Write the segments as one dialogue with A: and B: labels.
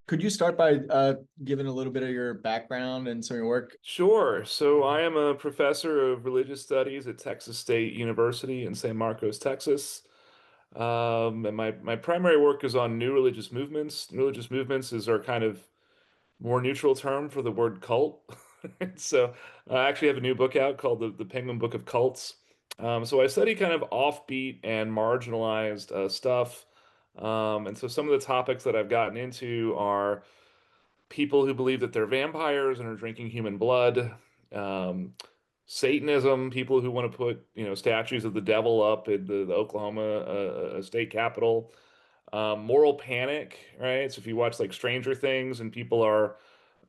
A: Could you start by giving a little bit of your background and some of your work?
B: Sure. So I am a professor of religious studies at Texas State University in San Marcos, Texas. And my primary work is on new religious movements. New religious movements is our kind of more neutral term for the word cult. So I actually have a new book out called the Penguin Book of Cults. So I study kind of offbeat and marginalized stuff. And so some of the topics that I've gotten into are people who believe that they're vampires and are drinking human blood, um, Satanism, people who want to put, statues of the devil up at the Oklahoma state capitol, moral panic, right? So if you watch like Stranger Things and people are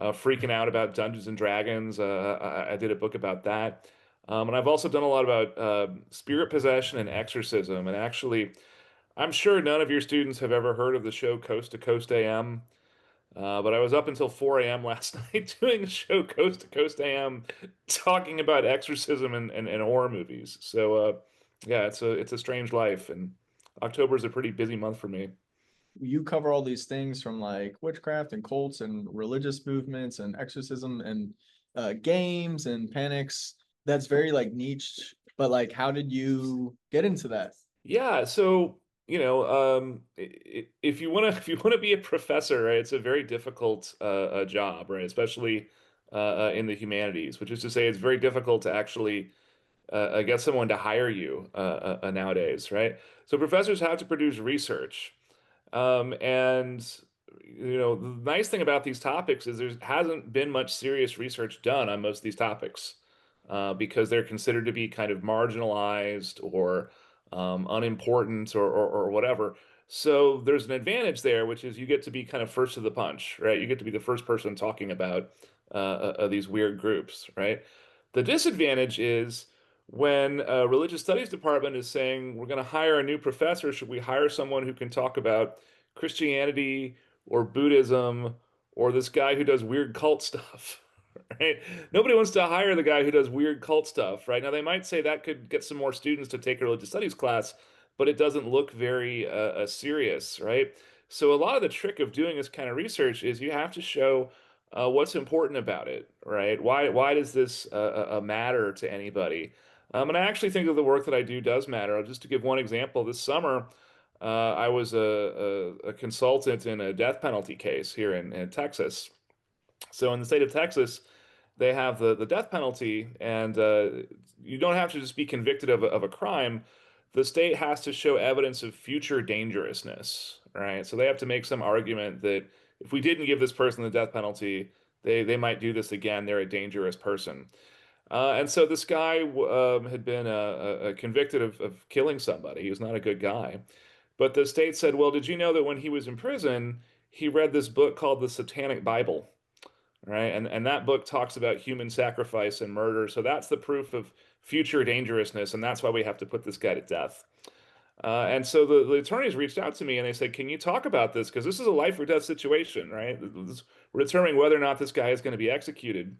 B: freaking out about Dungeons and Dragons, I did a book about that. And I've also done a lot about spirit possession and exorcism. And actually, I'm sure none of your students have ever heard of the show Coast to Coast AM. But I was up until 4 a.m. last night doing a show Coast to Coast AM talking about exorcism and horror movies. So yeah, it's a strange life, and October is a pretty busy month for me.
A: You cover all these things from like witchcraft and cults and religious movements and exorcism and games and panics. That's very like niche, but like, how did you get into that?
B: Yeah, so if you want to if you want to be a professor, right, it's a very difficult job, right, especially in the humanities, which is to say, it's very difficult to actually get someone to hire you nowadays, right? So professors have to produce research. And the nice thing about these topics is there hasn't been much serious research done on most of these topics because they're considered to be kind of marginalized or unimportant or whatever. So there's an advantage there, which is you get to be kind of first to the punch, right? You get to be the first person talking about these weird groups, right? The disadvantage is when a religious studies department is saying we're going to hire a new professor, should we hire someone who can talk about Christianity or Buddhism or this guy who does weird cult stuff? Right? Nobody wants to hire the guy who does weird cult stuff, right? Now they might say that could get some more students to take a religious studies class, but it doesn't look very serious, right? So a lot of the trick of doing this kind of research is you have to show what's important about it, right? Why does this matter to anybody? And I actually think that the work that I do does matter. Just to give one example, this summer I was a consultant in a death penalty case here in Texas. So in the state of Texas, they have the death penalty, and you don't have to just be convicted of a crime. The state has to show evidence of future dangerousness, right? So they have to make some argument that if we didn't give this person the death penalty, they might do this again. They're a dangerous person. And so this guy had been convicted of killing somebody. He was not a good guy. But the state said, well, did you know that when he was in prison, he read this book called the Satanic Bible? Right? And that book talks about human sacrifice and murder. So that's the proof of future dangerousness, and that's why we have to put this guy to death. And so the attorneys reached out to me and they said, "Can you talk about this? Because this is a life or death situation, right? We're determining whether or not this guy is going to be executed."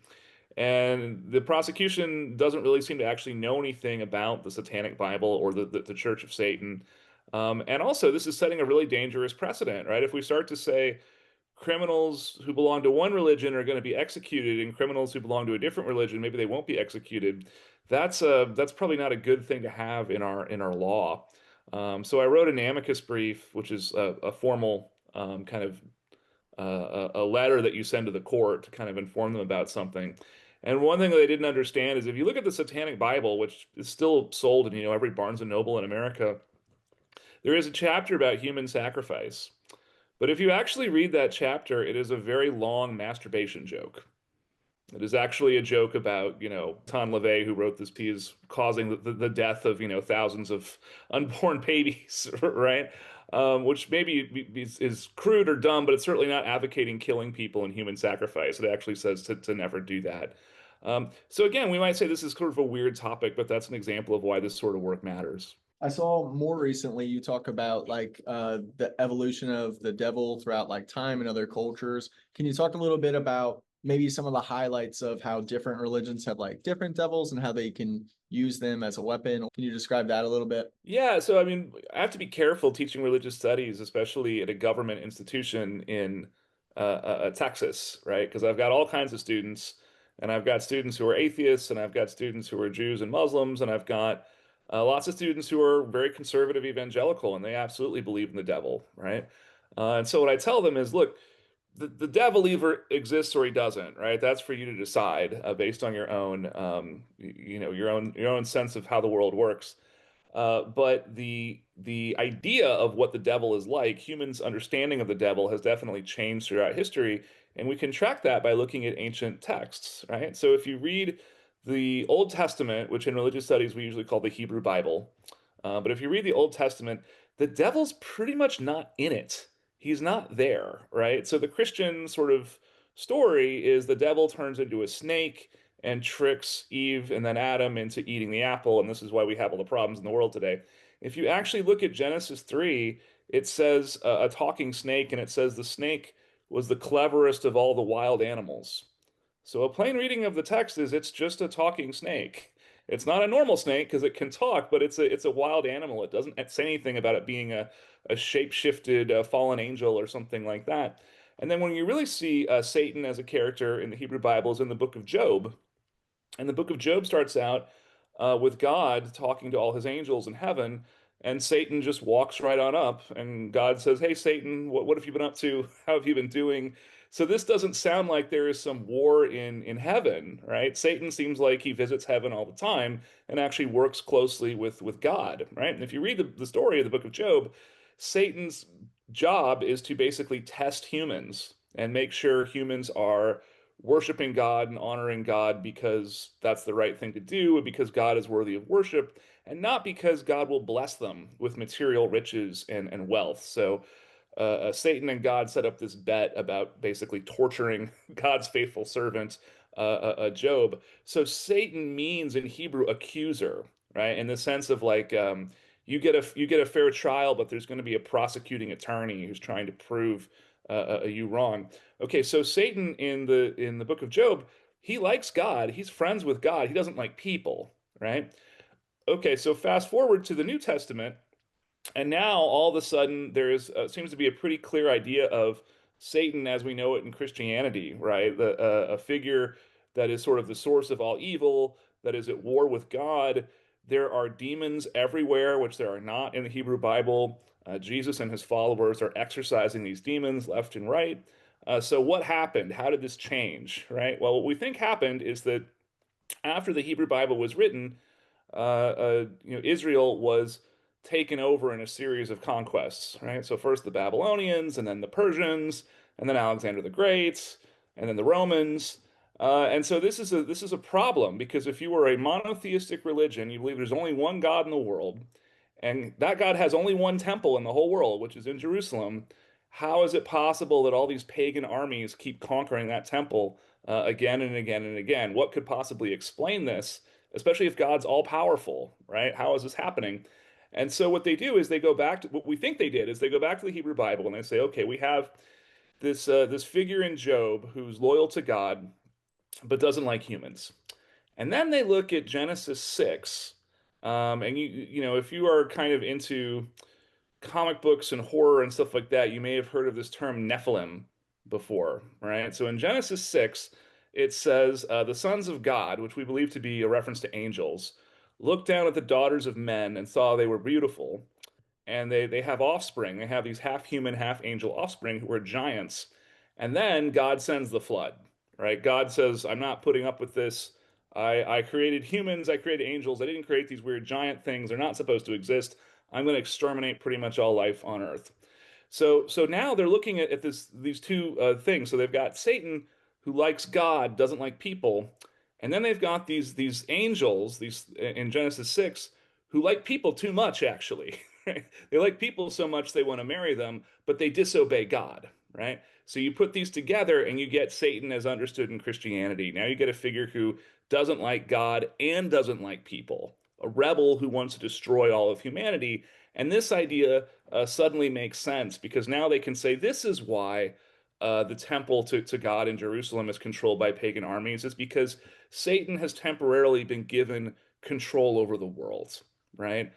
B: And the prosecution doesn't really seem to actually know anything about the Satanic Bible or the Church of Satan. And also, this is setting a really dangerous precedent, right? If we start to say, criminals who belong to one religion are going to be executed and criminals who belong to a different religion maybe they won't be executed, that's probably not a good thing to have in our law. So I wrote an amicus brief, which is a formal kind of a letter that you send to the court to kind of inform them about something. And one thing that they didn't understand is if you look at the Satanic Bible, which is still sold in every Barnes and Noble in America, there is a chapter about human sacrifice. But if you actually read that chapter, it is a very long masturbation joke. It is actually a joke about, Ton LaVey, who wrote this piece, causing the death of, thousands of unborn babies, right? Which maybe is crude or dumb, but it's certainly not advocating killing people and human sacrifice. It actually says to never do that. So again, we might say this is sort of a weird topic, but that's an example of why this sort of work matters.
A: I saw more recently you talk about like the evolution of the devil throughout like time and other cultures. Can you talk a little bit about maybe some of the highlights of how different religions have like different devils and how they can use them as a weapon? Can you describe that a little bit?
B: Yeah, so I mean, I have to be careful teaching religious studies, especially at a government institution in Texas, right? Because I've got all kinds of students, and I've got students who are atheists, and I've got students who are Jews and Muslims, and I've got lots of students who are very conservative evangelical, and they absolutely believe in the devil, right? And so what I tell them is, look, the devil either exists or he doesn't, right? That's for you to decide based on your own, your own sense of how the world works. But the idea of what the devil is like, humans' understanding of the devil has definitely changed throughout history, and we can track that by looking at ancient texts, right? So if you read the Old Testament, which in religious studies we usually call the Hebrew Bible, but if you read the Old Testament, the devil's pretty much not in it. He's not there, right? So the Christian sort of story is the devil turns into a snake and tricks Eve and then Adam into eating the apple, and this is why we have all the problems in the world today. If you actually look at Genesis 3, it says a talking snake, and it says the snake was the cleverest of all the wild animals. So a plain reading of the text is it's just a talking snake. It's not a normal snake because it can talk, but it's a wild animal. It doesn't say anything about it being a shape-shifted fallen angel or something like that. And then when you really see Satan as a character in the Hebrew Bible is in the book of Job. And the book of Job starts out with God talking to all his angels in heaven, and Satan just walks right on up. And God says, "Hey, Satan, what have you been up to? How have you been doing?" So this doesn't sound like there is some war in heaven, right? Satan seems like he visits heaven all the time and actually works closely with God, right? And if you read the story of the book of Job, Satan's job is to basically test humans and make sure humans are worshiping God and honoring God because that's the right thing to do and because God is worthy of worship, and not because God will bless them with material riches and wealth. So Satan and God set up this bet about basically torturing God's faithful servant, Job. So Satan means in Hebrew accuser, right? In the sense of like you get a fair trial, but there's going to be a prosecuting attorney who's trying to prove you wrong. Okay, so Satan in the book of Job, he likes God. He's friends with God. He doesn't like people, right? Okay, so fast forward to the New Testament, and now all of a sudden there is seems to be a pretty clear idea of Satan as we know it in Christianity, right? A figure that is sort of the source of all evil, that is at war with God. There are demons everywhere, which there are not in the Hebrew Bible. Jesus and his followers are exorcising these demons left and right. So what happened? How did this change, right? Well, what we think happened is that after the Hebrew Bible was written, Israel was taken over in a series of conquests, right? So first the Babylonians, and then the Persians, and then Alexander the Great, and then the Romans. And so this is a problem because if you were a monotheistic religion, you believe there's only one God in the world, and that God has only one temple in the whole world, which is in Jerusalem. How is it possible that all these pagan armies keep conquering that temple again and again and again? What could possibly explain this? Especially if God's all powerful, right? How is this happening? And so what they do is they go back to what we think they did is they go back to the Hebrew Bible and they say, okay, we have this figure in Job who's loyal to God but doesn't like humans. And then they look at Genesis 6. And if you are kind of into comic books and horror and stuff like that, you may have heard of this term Nephilim before, right? So in Genesis 6, it says, the sons of God, which we believe to be a reference to angels, looked down at the daughters of men and saw they were beautiful. And they have offspring. They have these half human, half angel offspring who are giants. And then God sends the flood, right? God says, I'm not putting up with this. I created humans, I created angels. I didn't create these weird giant things. They're not supposed to exist. I'm going to exterminate pretty much all life on Earth. So now they're looking at these two things. So they've got Satan who likes God, doesn't like people, and then they've got these angels, these in Genesis 6, who like people too much, actually. Right? They like people so much they want to marry them, but they disobey God, right? So you put these together and you get Satan as understood in Christianity. Now you get a figure who doesn't like God and doesn't like people, a rebel who wants to destroy all of humanity. And this idea suddenly makes sense because now they can say this is why the temple to God in Jerusalem is controlled by pagan armies, is because Satan has temporarily been given control over the world, right?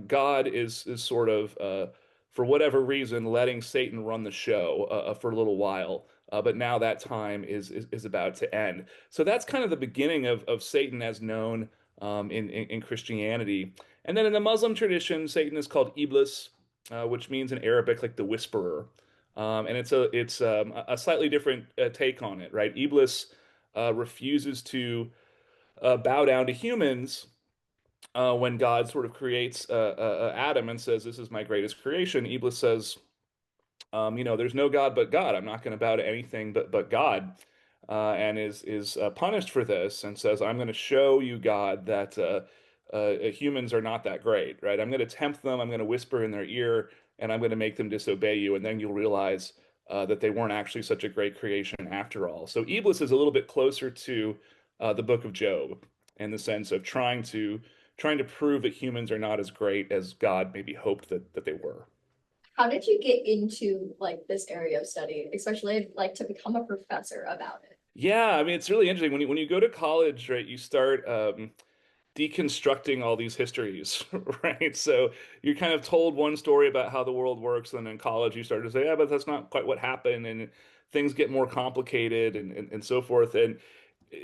B: God is sort of for whatever reason, letting Satan run the show for a little while. But now that time is about to end. So that's kind of the beginning of Satan as known in Christianity. And then in the Muslim tradition, Satan is called Iblis, which means in Arabic like the whisperer. And it's a slightly different take on it, right? Iblis refuses to bow down to humans when God sort of creates Adam and says, "This is my greatest creation." Iblis says, there's no God but God. I'm not going to bow to anything but God, and is punished for this and says, "I'm going to show you, God, that humans are not that great, right? I'm going to tempt them. I'm going to whisper in their ear, and I'm going to make them disobey you, and then you'll realize that they weren't actually such a great creation after all." So Iblis is a little bit closer to the Book of Job in the sense of trying to prove that humans are not as great as God maybe hoped that they were.
C: How did you get into like this area of study, especially like to become a professor about it?
B: Yeah, I mean, it's really interesting when you go to college, right? You start deconstructing all these histories, right? So you're kind of told one story about how the world works, and in college you start to say, yeah, but that's not quite what happened, and things get more complicated and so forth. And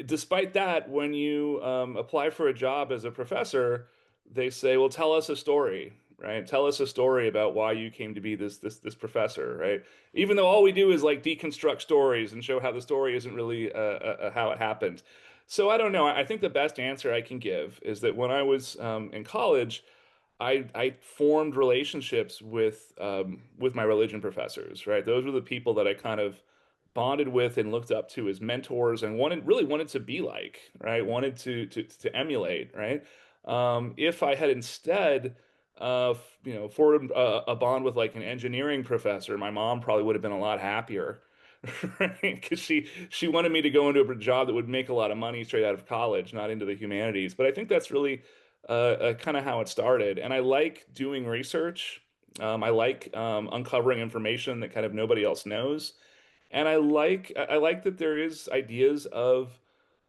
B: despite that, when you apply for a job as a professor, they say, well, tell us a story, right? Tell us a story about why you came to be this professor, right? Even though all we do is like deconstruct stories and show how the story isn't really how it happened. So I don't know. I think the best answer I can give is that when I was in college, I formed relationships with my religion professors, right? Those were the people that I kind of bonded with and looked up to as mentors and wanted to be like, right? Wanted to emulate, right? If I had instead formed a bond with like an engineering professor, my mom probably would have been a lot happier, right? Because she wanted me to go into a job that would make a lot of money straight out of college, not into the humanities. But I think that's really kind of how it started. And I like doing research. I like uncovering information that kind of nobody else knows. And I like that there is ideas of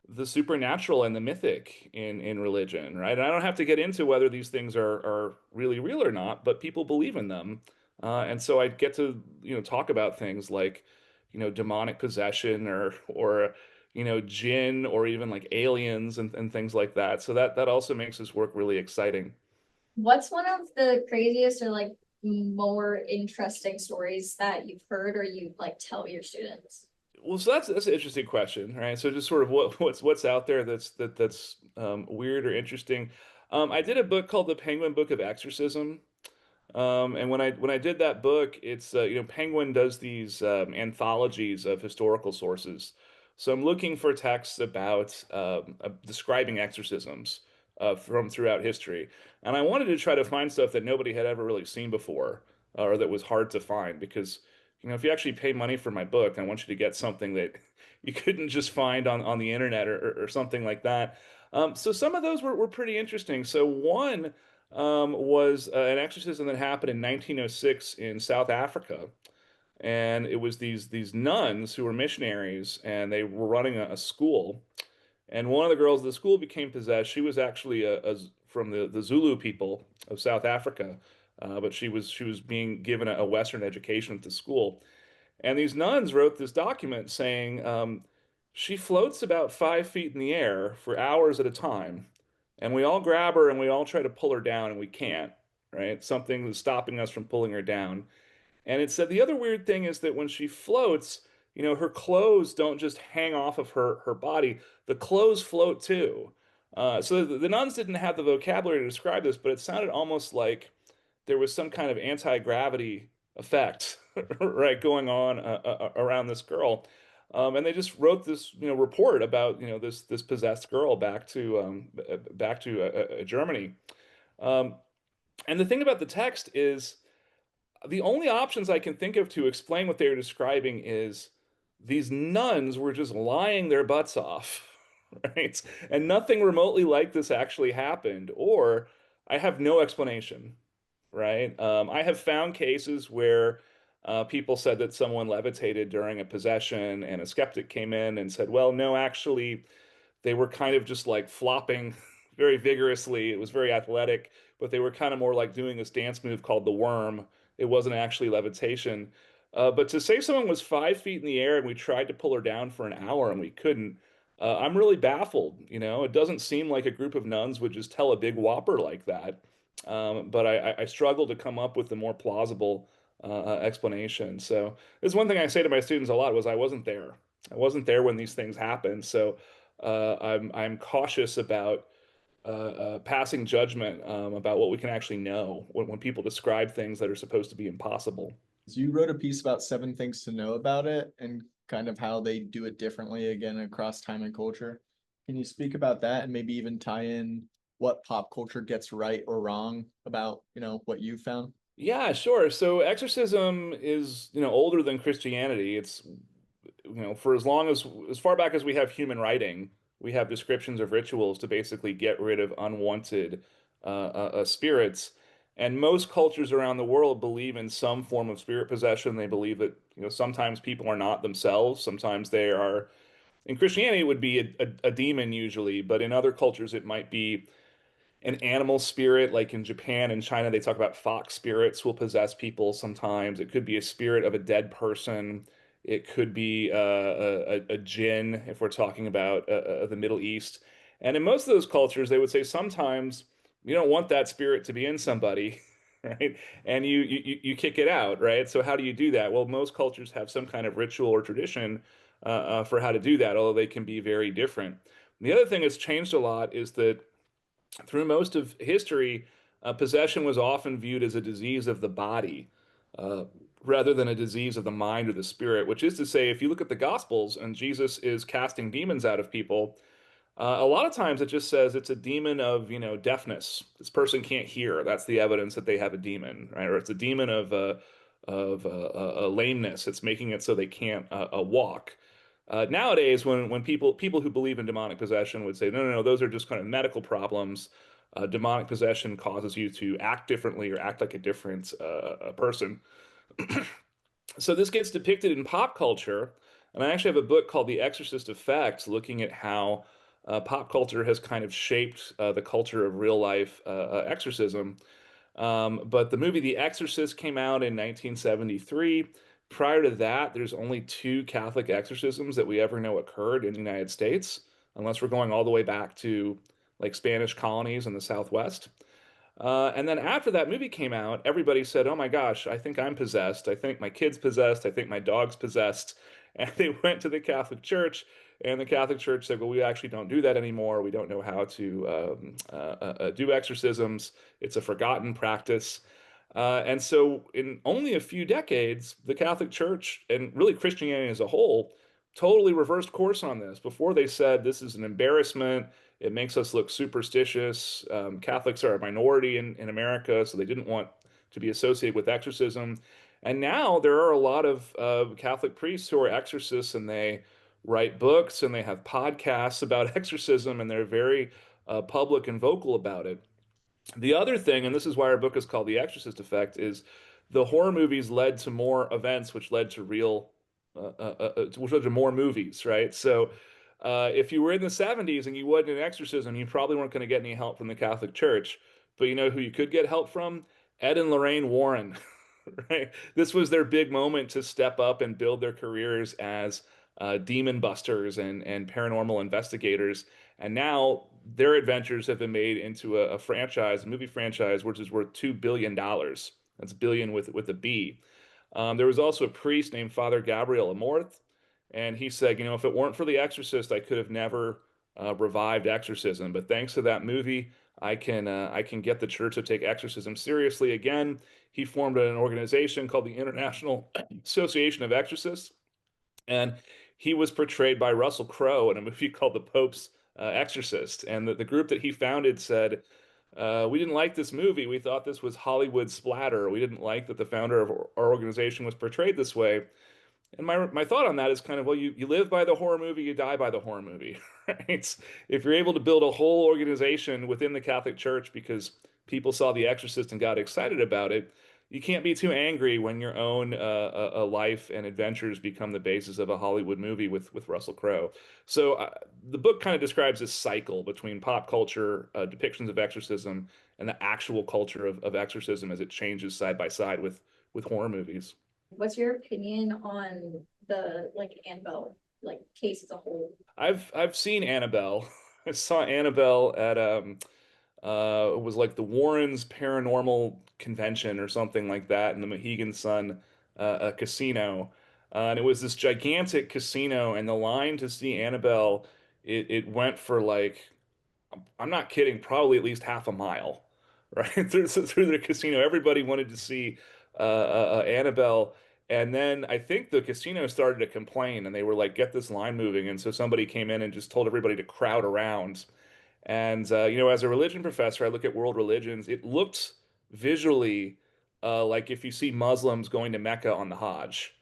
B: the supernatural and the mythic in religion, right? And I don't have to get into whether these things are really real or not, but people believe in them. And so I get to, talk about things like, demonic possession or jinn or even like aliens and things like that. So that also makes this work really exciting.
C: What's one of the craziest or like more interesting stories that you've heard or you like tell your students?
B: Well, so that's an interesting question, right? So just sort of what's out there that's weird or interesting. I did a book called The Penguin Book of Exorcism, and when I did that book, it's Penguin does these anthologies of historical sources. So I'm looking for texts about describing exorcisms from throughout history, and I wanted to try to find stuff that nobody had ever really seen before, or that was hard to find. Because if you actually pay money for my book, I want you to get something that you couldn't just find on the internet or something like that. So some of those were pretty interesting. So one was an exorcism that happened in 1906 in South Africa. And it was these nuns who were missionaries, and they were running a school. And one of the girls of the school became possessed. She was actually from the Zulu people of South Africa, but she was being given a Western education at the school. And these nuns wrote this document saying she floats about 5 feet in the air for hours at a time, and we all grab her and we all try to pull her down, and we can't, right? Something is stopping us from pulling her down. And it said the other weird thing is that when she floats, her clothes don't just hang off of her body, the clothes float too. So the nuns didn't have the vocabulary to describe this, but it sounded almost like there was some kind of anti-gravity effect, right, going on around this girl. And they just wrote this, report about, this possessed girl back to Germany. Um, and the thing about the text is the only options I can think of to explain what they were describing is these nuns were just lying their butts off, right? And nothing remotely like this actually happened, or I have no explanation, right? I have found cases where people said that someone levitated during a possession, and a skeptic came in and said, well, no, actually, they were kind of just like flopping very vigorously. It was very athletic, but they were kind of more like doing this dance move called the worm. it wasn't actually levitation. But to say someone was 5 feet in the air and we tried to pull her down for an hour and we couldn't, I'm really baffled. It doesn't seem like a group of nuns would just tell a big whopper like that. But I struggle to come up with a more plausible explanation. So there's one thing I say to my students a lot was I wasn't there. I wasn't there when these things happened. So I'm cautious about passing judgment about what we can actually know when people describe things that are supposed to be impossible.
A: So you wrote a piece about 7 things to know about it and kind of how they do it differently again across time and culture. Can you speak about that and maybe even tie in what pop culture gets right or wrong about, what you found?
B: Yeah, sure. So exorcism is, older than Christianity. It's, for as far back as we have human writing, we have descriptions of rituals to basically get rid of unwanted spirits. And most cultures around the world believe in some form of spirit possession. They believe that, sometimes people are not themselves. Sometimes they are, in Christianity, it would be a demon usually, but in other cultures, it might be an animal spirit, like in Japan and China, they talk about fox spirits will possess people sometimes. It could be a spirit of a dead person. It could be a jinn, if we're talking about the Middle East. And in most of those cultures, they would say sometimes you don't want that spirit to be in somebody, right? And you kick it out, right? So how do you do that? Well, most cultures have some kind of ritual or tradition for how to do that, although they can be very different. The other thing that's changed a lot is that through most of history, possession was often viewed as a disease of the body uh, rather than a disease of the mind or the spirit, which is to say, if you look at the Gospels and Jesus is casting demons out of people, a lot of times it just says it's a demon of, deafness. This person can't hear. That's the evidence that they have a demon, right? Or it's a demon of lameness. It's making it so they can't walk. Nowadays, when people who believe in demonic possession would say, no, no, no, those are just kind of medical problems. Demonic possession causes you to act differently or act like a different person. So this gets depicted in pop culture, and I actually have a book called The Exorcist Effect, looking at how pop culture has kind of shaped the culture of real life exorcism. But the movie The Exorcist came out in 1973. Prior to that, there's only two Catholic exorcisms that we ever know occurred in the United States, unless we're going all the way back to like Spanish colonies in the Southwest. And then after that movie came out, everybody said, "Oh my gosh, I think I'm possessed. I think my kid's possessed. I think my dog's possessed." And they went to the Catholic Church, and the Catholic Church said, "Well, we actually don't do that anymore. We don't know how to do exorcisms. It's a forgotten practice." And so, in only a few decades, the Catholic Church and really Christianity as a whole totally reversed course on this. Before they said this is an embarrassment, it makes us look superstitious. Catholics are a minority in America, so they didn't want to be associated with exorcism. And now there are a lot of Catholic priests who are exorcists and they write books and they have podcasts about exorcism and they're very public and vocal about it. The other thing, and this is why our book is called The Exorcist Effect, is the horror movies led to more events, which led to which led to more movies, right? So, if you were in the 70s and you wasn't in exorcism, you probably weren't going to get any help from the Catholic Church. But you know who you could get help from? Ed and Lorraine Warren, right? This was their big moment to step up and build their careers as demon busters and paranormal investigators. And now their adventures have been made into a franchise, a movie franchise, which is worth $2 billion. That's billion with a B. There was also a priest named Father Gabriel Amorth, and he said, if it weren't for The Exorcist, I could have never revived exorcism. But thanks to that movie, I can get the church to take exorcism seriously again. He formed an organization called the International Association of Exorcists, and he was portrayed by Russell Crowe in a movie called The Pope's Exorcist. And the group that he founded said, we didn't like this movie. We thought this was Hollywood splatter. We didn't like that the founder of our organization was portrayed this way. And my thought on that is kind of, well, you live by the horror movie, you die by the horror movie, right? If you're able to build a whole organization within the Catholic Church because people saw The Exorcist and got excited about it, you can't be too angry when your own life and adventures become the basis of a Hollywood movie with Russell Crowe. So the book kind of describes this cycle between pop culture depictions of exorcism and the actual culture of exorcism as it changes side by side with with horror movies.
C: What's your opinion on the like Annabelle like case as a whole?
B: I've seen Annabelle. I saw Annabelle at it was like the Warrens Paranormal Convention or something like that in the Mohegan Sun a casino. And it was this gigantic casino, and the line to see Annabelle, it went for like, I'm not kidding, probably at least half a mile, right? Through the casino. Everybody wanted to see Annabelle. And then I think the casino started to complain, and they were like, get this line moving. And so somebody came in and just told everybody to crowd around. And as a religion professor, I look at world religions. It looks visually like if you see Muslims going to Mecca on the Hajj,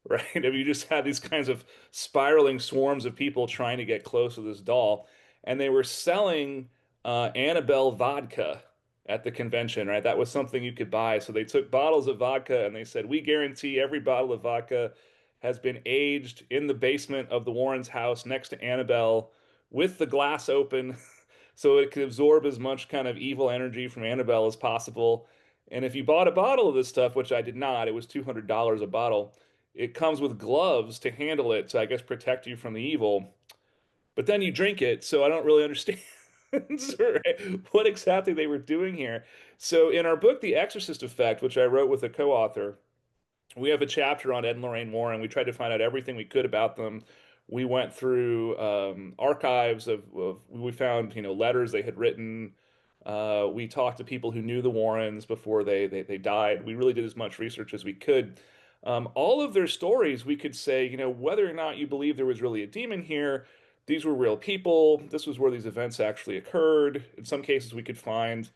B: right? If you just had these kinds of spiraling swarms of people trying to get close to this doll, and they were selling Annabelle vodka at the convention, right? That was something you could buy. So they took bottles of vodka and they said, "We guarantee every bottle of vodka has been aged in the basement of the Warrens' house next to Annabelle with the glass open." So it could absorb as much kind of evil energy from Annabelle as possible. And if you bought a bottle of this stuff, which I did not, it was $200 a bottle. It comes with gloves to handle it, to I guess protect you from the evil. But then you drink it, so I don't really understand what exactly they were doing here. So in our book, The Exorcist Effect, which I wrote with a co-author, we have a chapter on Ed and Lorraine Warren. We tried to find out everything we could about them. We went through archives we found letters they had written. We talked to people who knew the Warrens before they died. We really did as much research as we could. All of their stories, we could say, whether or not you believe there was really a demon here, these were real people. This was where these events actually occurred. In some cases, we could find,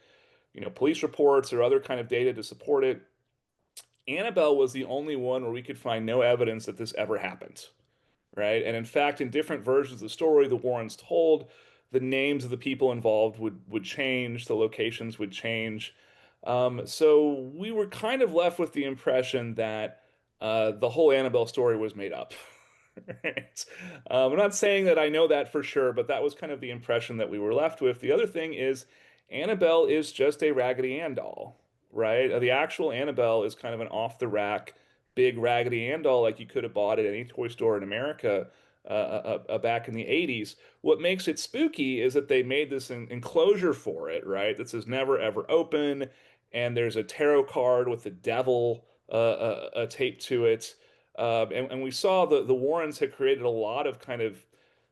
B: police reports or other kind of data to support it. Annabelle was the only one where we could find no evidence that this ever happened, right? And in fact, in different versions of the story, the Warrens told, the names of the people involved would change, the locations would change. So we were kind of left with the impression that the whole Annabelle story was made up. Right? I'm not saying that I know that for sure, but that was kind of the impression that we were left with. The other thing is, Annabelle is just a Raggedy Ann doll, right? The actual Annabelle is kind of an off the rack, big Raggedy Ann doll like you could have bought at any toy store in America back in the 80s. What makes it spooky is that they made this enclosure for it, right? That says never ever open, and there's a tarot card with the devil taped to it. And we saw the Warrens had created a lot of kind of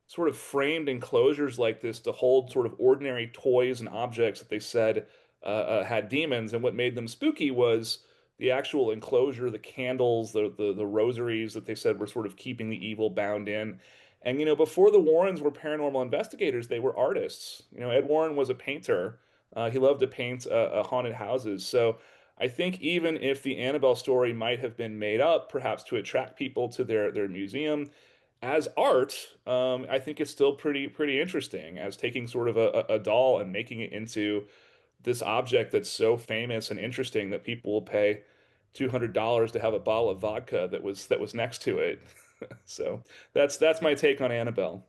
B: sort of framed enclosures like this to hold sort of ordinary toys and objects that they said had demons. And what made them spooky was the actual enclosure, the candles, the rosaries that they said were sort of keeping the evil bound in. And before the Warrens were paranormal investigators, they were artists. Ed Warren was a painter. He loved to paint haunted houses. So I think even if the Annabelle story might have been made up, perhaps to attract people to their museum, as art, I think it's still pretty interesting as taking sort of a doll and making it into this object that's so famous and interesting that people will pay $200 to have a bottle of vodka that was next to it. So that's my take on Annabelle.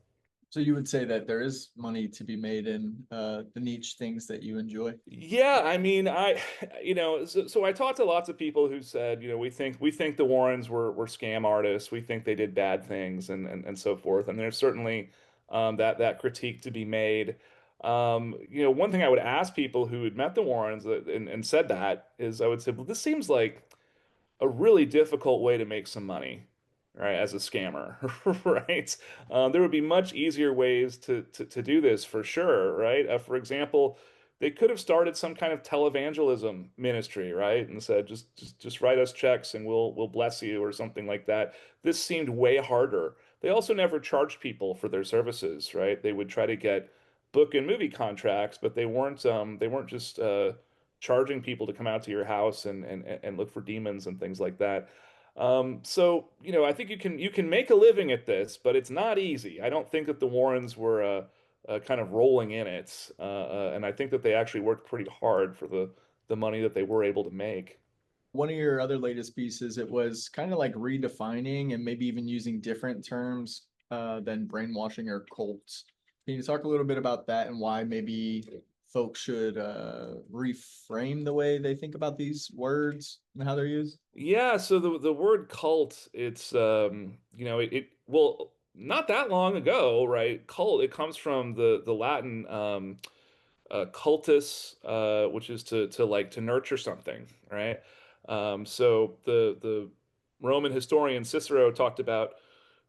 A: So you would say that there is money to be made in the niche things that you enjoy?
B: Yeah, I mean, so I talked to lots of people who said, we think the Warrens were scam artists. We think they did bad things and so forth. And there's certainly that critique to be made. One thing I would ask people who had met the Warrens and said that is I would say, well, this seems like a really difficult way to make some money, right? As a scammer, right? There would be much easier ways to do this for sure, right? For example, they could have started some kind of televangelism ministry, right? And said, just write us checks and we'll bless you or something like that. This seemed way harder. They also never charged people for their services, right? They would try to get book and movie contracts, but they weren't just charging people to come out to your house and look for demons and things like that. So I think you can make a living at this, but it's not easy. I don't think that the Warrens were kind of rolling in it, and I think that they actually worked pretty hard for the money that they were able to make.
A: One of your other latest pieces, it was kind of like redefining and maybe even using different terms than brainwashing or cults. Can you talk a little bit about that and why maybe folks should reframe the way they think about these words and how they're used?
B: Yeah, so the word cult, it's well, not that long ago, right? Cult, it comes from the Latin cultus, which is to like to nurture something, right? So the Roman historian Cicero talked about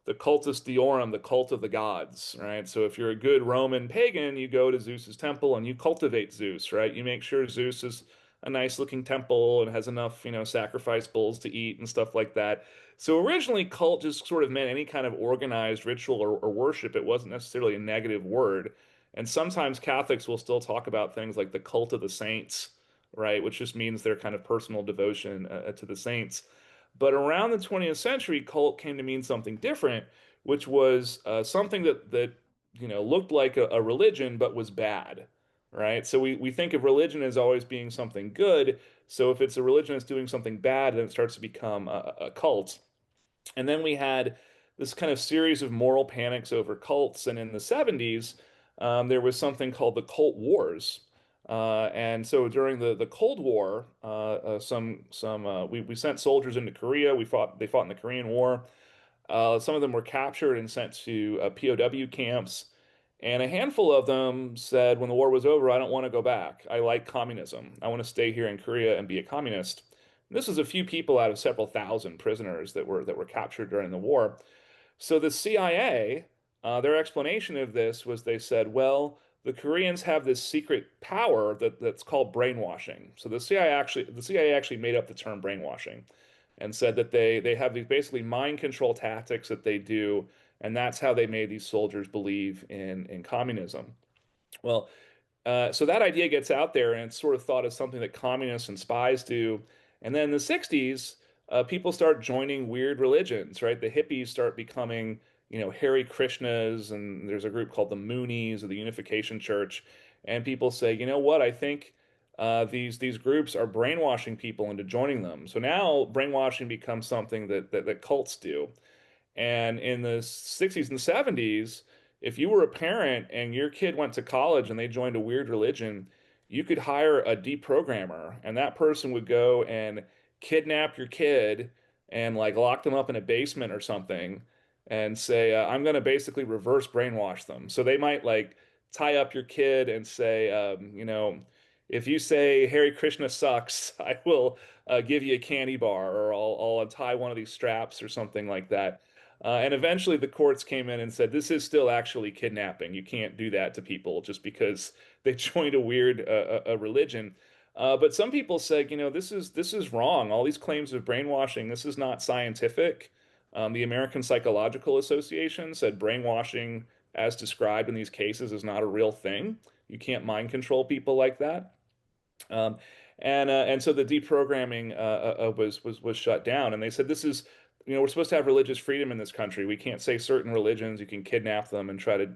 B: the cultus deorum, the cult of the gods, right? So if you're a good Roman pagan, you go to Zeus's temple and you cultivate Zeus, right? You make sure Zeus is a nice looking temple and has enough, sacrifice bulls to eat and stuff like that. So originally, cult just sort of meant any kind of organized ritual or worship. It wasn't necessarily a negative word. And sometimes Catholics will still talk about things like the cult of the saints, right? Which just means their kind of personal devotion to the saints. But around the 20th century, cult came to mean something different, which was something that looked like a religion but was bad, right? So we think of religion as always being something good. So if it's a religion that's doing something bad, then it starts to become a cult. And then we had this kind of series of moral panics over cults. And in the 70s, there was something called the Cult Wars. And so during the Cold War, we sent soldiers into Korea. They fought in the Korean War. Some of them were captured and sent to POW camps. And a handful of them said, when the war was over, I don't want to go back. I like communism. I want to stay here in Korea and be a communist. This was a few people out of several thousand prisoners that were captured during the war. So the CIA, their explanation of this was they said, well, the Koreans have this secret power that's called brainwashing. So the CIA actually made up the term brainwashing and said that they have these basically mind control tactics that they do, and that's how they made these soldiers believe in communism. Well, so that idea gets out there, and it's sort of thought as something that communists and spies do. And then in the 60s, people start joining weird religions, right? The hippies start becoming, Hare Krishnas, and there's a group called the Moonies or the Unification Church. And people say, you know what? I think these groups are brainwashing people into joining them. So now brainwashing becomes something that cults do. And in the 60s and 70s, if you were a parent and your kid went to college and they joined a weird religion, you could hire a deprogrammer, and that person would go and kidnap your kid and like lock them up in a basement or something and say, I'm going to basically reverse brainwash them. So they might like tie up your kid and say, if you say Hare Krishna sucks, I will give you a candy bar, or I'll untie one of these straps or something like that. And eventually the courts came in and said, this is still actually kidnapping. You can't do that to people just because they joined a weird a religion. But some people said, this is wrong. All these claims of brainwashing, this is not scientific. The American Psychological Association said brainwashing, as described in these cases, is not a real thing. You can't mind control people like that. Um, and so the deprogramming was shut down, and they said this is, we're supposed to have religious freedom in this country. We can't say certain religions. You can kidnap them and try to,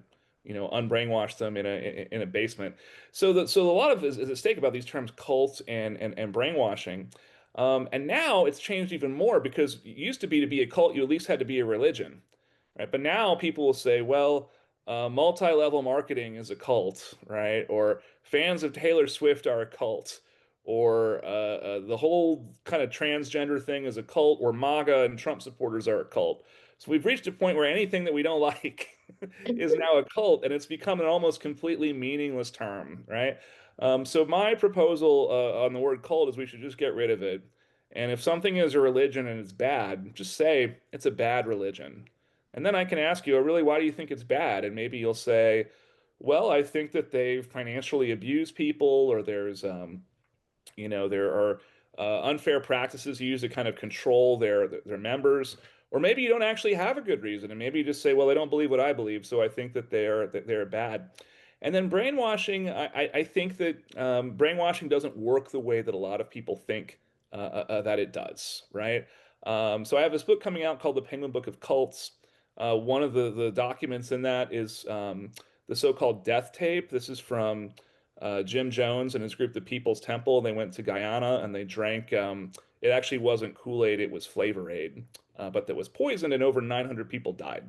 B: unbrainwash them in a basement. So a lot of is at stake about these terms cult and brainwashing. And now it's changed even more because it used to be a cult, you at least had to be a religion, right? But now people will say, well, multi-level marketing is a cult, right? Or fans of Taylor Swift are a cult, or the whole kind of transgender thing is a cult, or MAGA and Trump supporters are a cult. So we've reached a point where anything that we don't like is now a cult, and it's become an almost completely meaningless term, right? So my proposal on the word cult is we should just get rid of it. And if something is a religion and it's bad, just say it's a bad religion. And then I can ask you, really, why do you think it's bad? And maybe you'll say, well, I think that they financially abuse people, or there are unfair practices used to kind of control their members. Or maybe you don't actually have a good reason, and maybe you just say, well, they don't believe what I believe, so I think that they're bad. And then brainwashing, I think that brainwashing doesn't work the way that a lot of people think that it does, right? So I have this book coming out called The Penguin Book of Cults. One of the documents in that is the so-called death tape. This is from Jim Jones and his group, the People's Temple. They went to Guyana and they drank. It actually wasn't Kool-Aid; it was Flavor Aid, but that was poisoned, and over 900 people died.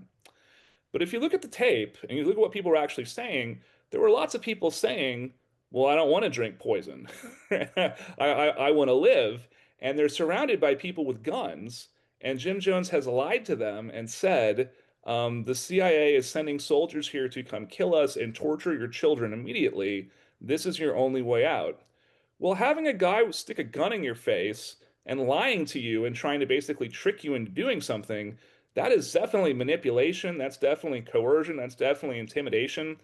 B: But if you look at the tape and you look at what people were actually saying, there were lots of people saying well, I don't want to drink poison. I want to live. And they're surrounded by people with guns. And Jim Jones has lied to them and said, the CIA is sending soldiers here to come kill us and torture your children immediately. This is your only way out. Well, having a guy stick a gun in your face and lying to you and trying to basically trick you into doing something, that is definitely manipulation. That's definitely coercion. That's definitely intimidation.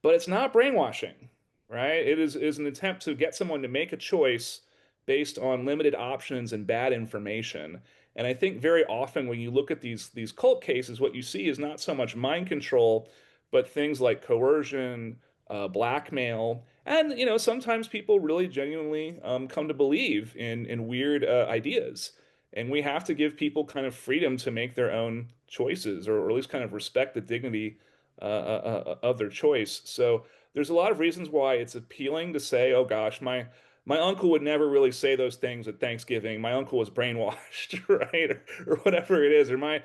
B: But it's not brainwashing, right? It is an attempt to get someone to make a choice based on limited options and bad information. And I think very often when you look at these cult cases, what you see is not so much mind control, but things like coercion, blackmail, and sometimes people really genuinely come to believe in weird ideas. And we have to give people kind of freedom to make their own choices, or at least kind of respect the dignity of their choice. So there's a lot of reasons why it's appealing to say, oh gosh, my uncle would never really say those things at Thanksgiving. My uncle was brainwashed, right? Or whatever it is. Or my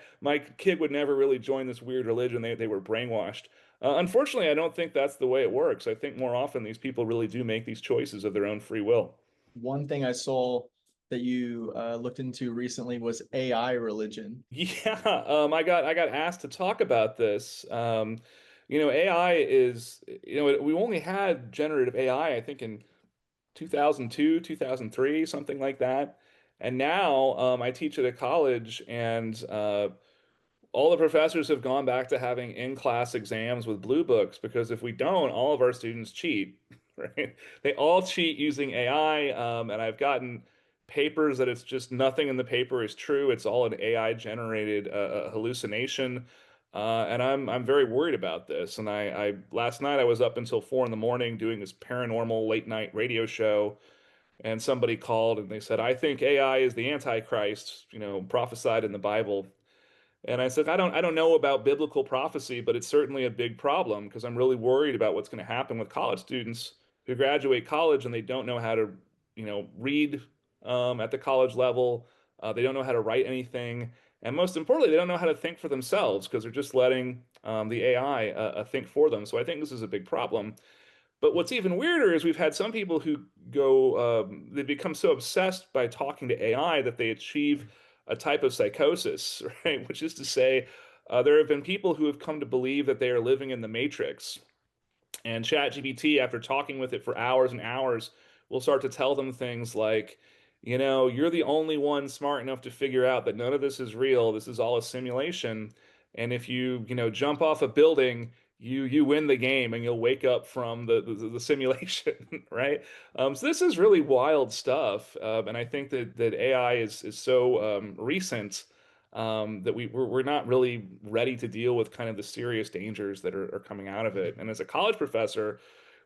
B: kid would never really join this weird religion. They were brainwashed. Unfortunately, I don't think that's the way it works. I think more often these people really do make these choices of their own free will.
A: One thing I saw that you looked into recently was AI religion.
B: Yeah, I got asked to talk about this. AI is, we only had generative AI, I think in 2002, 2003, something like that. And now I teach at a college, and all the professors have gone back to having in-class exams with blue books because if we don't, all of our students cheat, right? They all cheat using AI, and I've gotten papers that it's just nothing in the paper is true. It's all an AI generated hallucination. And I'm very worried about this. And I last night I was up until 4 in the morning doing this paranormal late night radio show, and somebody called and they said, I think AI is the Antichrist, prophesied in the Bible. And I said, I don't know about biblical prophecy, but it's certainly a big problem because I'm really worried about what's going to happen with college students who graduate college and they don't know how to, read at the college level. They don't know how to write anything. And most importantly, they don't know how to think for themselves because they're just letting the AI think for them. So I think this is a big problem. But what's even weirder is we've had some people who they become so obsessed by talking to AI that they achieve a type of psychosis, right? Which is to say, there have been people who have come to believe that they are living in the Matrix. And ChatGPT, after talking with it for hours and hours, will start to tell them things like, you're the only one smart enough to figure out that none of this is real. This is all a simulation. And if you jump off a building, you win the game and you'll wake up from the simulation, right? So this is really wild stuff. And I think that AI is so recent that we're not really ready to deal with kind of the serious dangers that are coming out of it. And as a college professor,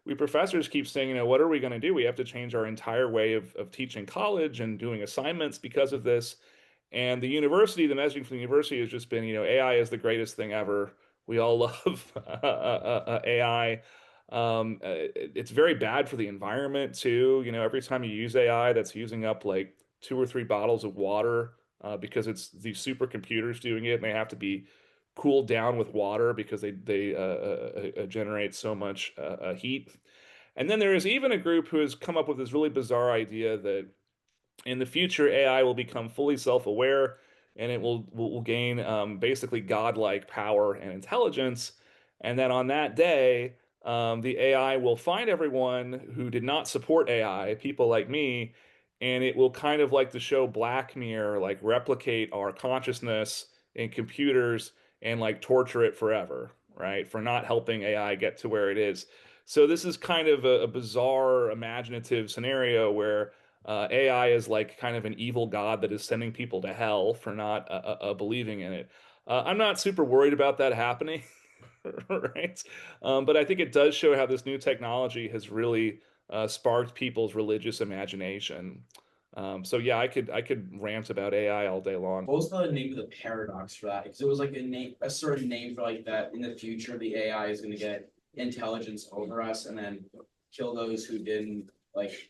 B: we professors keep saying, what are we going to do? We have to change our entire way of teaching college and doing assignments because of this. And the messaging from the university has just been, AI is the greatest thing ever. We all love AI. It's very bad for the environment too. Every time you use AI, that's using up like 2 or 3 bottles of water because it's these supercomputers doing it, and they have to be cooled down with water because they generate so much heat. And then there is even a group who has come up with this really bizarre idea that in the future, AI will become fully self-aware and it will gain basically godlike power and intelligence. And then on that day, the AI will find everyone who did not support AI, people like me, and it will kind of like the show Black Mirror, like replicate our consciousness in computers and like torture it forever, right? For not helping AI get to where it is. So this is kind of a bizarre, imaginative scenario where AI is like kind of an evil god that is sending people to hell for not believing in it. I'm not super worried about that happening, right? But I think it does show how this new technology has really sparked people's religious imagination. So yeah, I could rant about AI all day long.
D: What was the name of the paradox for that? Because it was like a certain name for like that in the future, the AI is going to get intelligence over us and then kill those who didn't like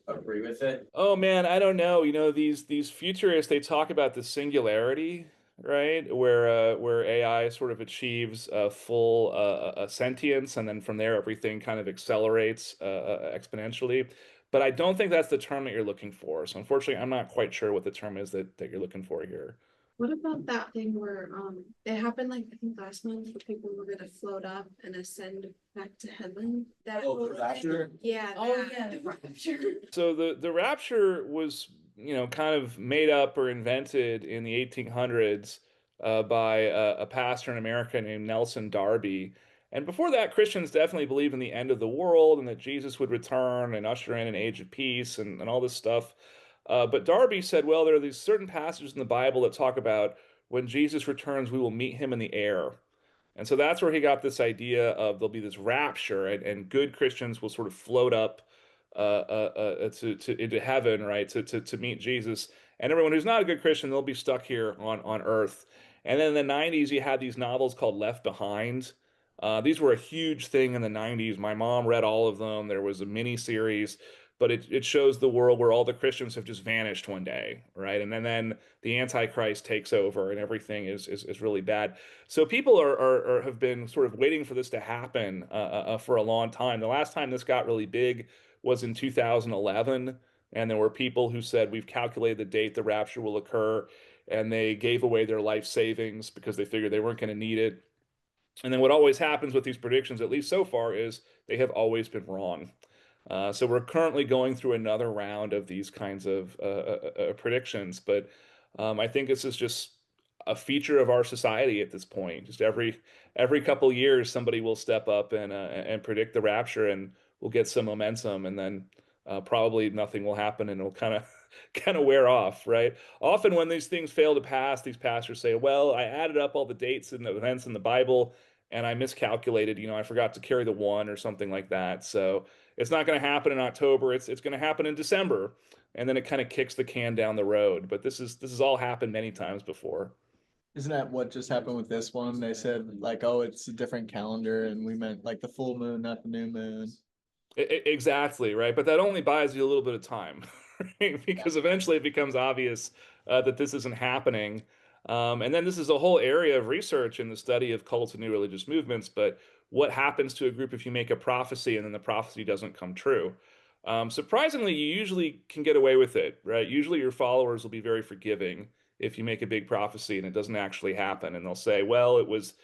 D: agree with it.
B: Oh man, I don't know. These futurists, they talk about the singularity, right? Where AI sort of achieves full sentience, and then from there everything kind of accelerates exponentially. But I don't think that's the term that you're looking for. So unfortunately, I'm not quite sure what the term is that you're looking for here.
E: What about that thing where it happened like I think last month where people were gonna float up and ascend back to heaven? That
A: Oh,
E: whole
A: the
E: thing?
A: rapture?
E: Yeah.
C: Oh,
E: that.
C: yeah, the rapture.
B: So the rapture was, kind of made up or invented in the 1800s by a pastor in America named Nelson Darby. And before that, Christians definitely believed in the end of the world and that Jesus would return and usher in an age of peace and all this stuff. But Darby said, well, there are these certain passages in the Bible that talk about when Jesus returns, we will meet him in the air. And so that's where he got this idea of there'll be this rapture, and good Christians will sort of float up to into heaven, right, to meet Jesus. And everyone who's not a good Christian, they'll be stuck here on Earth. And then in the 90s, you had these novels called Left Behind. These were a huge thing in the 90s. My mom read all of them. There was a mini series, but it shows the world where all the Christians have just vanished one day, right? And then the Antichrist takes over and everything is really bad. So people have been sort of waiting for this to happen for a long time. The last time this got really big was in 2011, and there were people who said we've calculated the date the rapture will occur, and they gave away their life savings because they figured they weren't going to need it. And then what always happens with these predictions, at least so far, is they have always been wrong. So we're currently going through another round of these kinds of predictions, but I think this is just a feature of our society at this point. Just every couple years, somebody will step up and predict the rapture, and we'll get some momentum, and then probably nothing will happen, and it'll kind of kind of wear off, right? Often when these things fail to pass, these pastors say, "Well, I added up all the dates and the events in the Bible, and I miscalculated. I forgot to carry the one or something like that." So it's not going to happen in October. It's going to happen in December, and then it kind of kicks the can down the road. But this has all happened many times before.
A: Isn't that what just happened with this one? They said like, oh, it's a different calendar, and we meant like the full moon, not the new moon.
B: Exactly, right? But that only buys you a little bit of time, right? Because eventually it becomes obvious that this isn't happening. And then this is a whole area of research in the study of cults and new religious movements. But what happens to a group if you make a prophecy and then the prophecy doesn't come true? Surprisingly, you usually can get away with it, right? Usually your followers will be very forgiving if you make a big prophecy and it doesn't actually happen. And they'll say, well, it was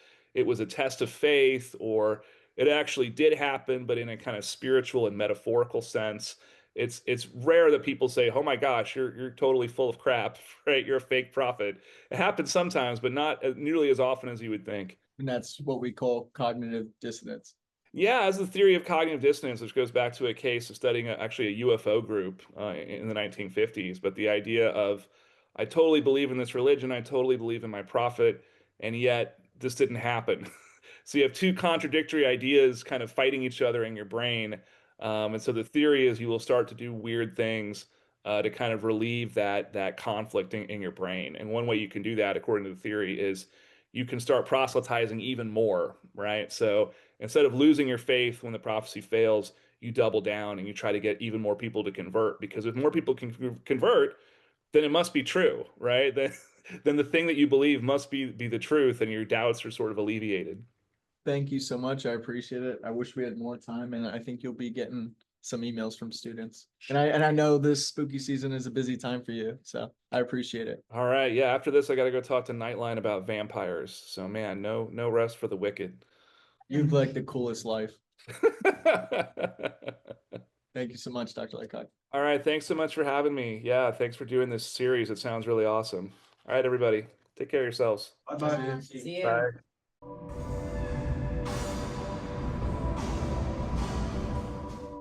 B: a test of faith, or it actually did happen, but in a kind of spiritual and metaphorical sense. It's rare that people say, "Oh my gosh, you're totally full of crap," right? You're a fake prophet. It happens sometimes, but not nearly as often as you would think.
A: And that's what we call cognitive dissonance.
B: Yeah, as the theory of cognitive dissonance, which goes back to a case of studying actually a UFO group in the 1950s. But the idea of, I totally believe in this religion, I totally believe in my prophet, and yet this didn't happen. So you have two contradictory ideas kind of fighting each other in your brain. And so the theory is you will start to do weird things to kind of relieve that conflict in your brain. And one way you can do that, according to the theory, is you can start proselytizing even more, right? So instead of losing your faith when the prophecy fails, you double down and you try to get even more people to convert. Because if more people can convert, then it must be true, right? Then the thing that you believe must be the truth, and your doubts are sort of alleviated.
A: Thank you so much. I appreciate it. I wish we had more time, and I think you'll be getting some emails from students. And I know this spooky season is a busy time for you, so I appreciate it.
B: All right, yeah. After this, I got to go talk to Nightline about vampires. So man, no rest for the wicked.
A: You've like the coolest life. Thank you so much, Dr. Laycock.
B: All right, thanks so much for having me. Yeah, thanks for doing this series. It sounds really awesome. All right, everybody, take care of yourselves.
D: Bye-bye.
C: See
B: Bye.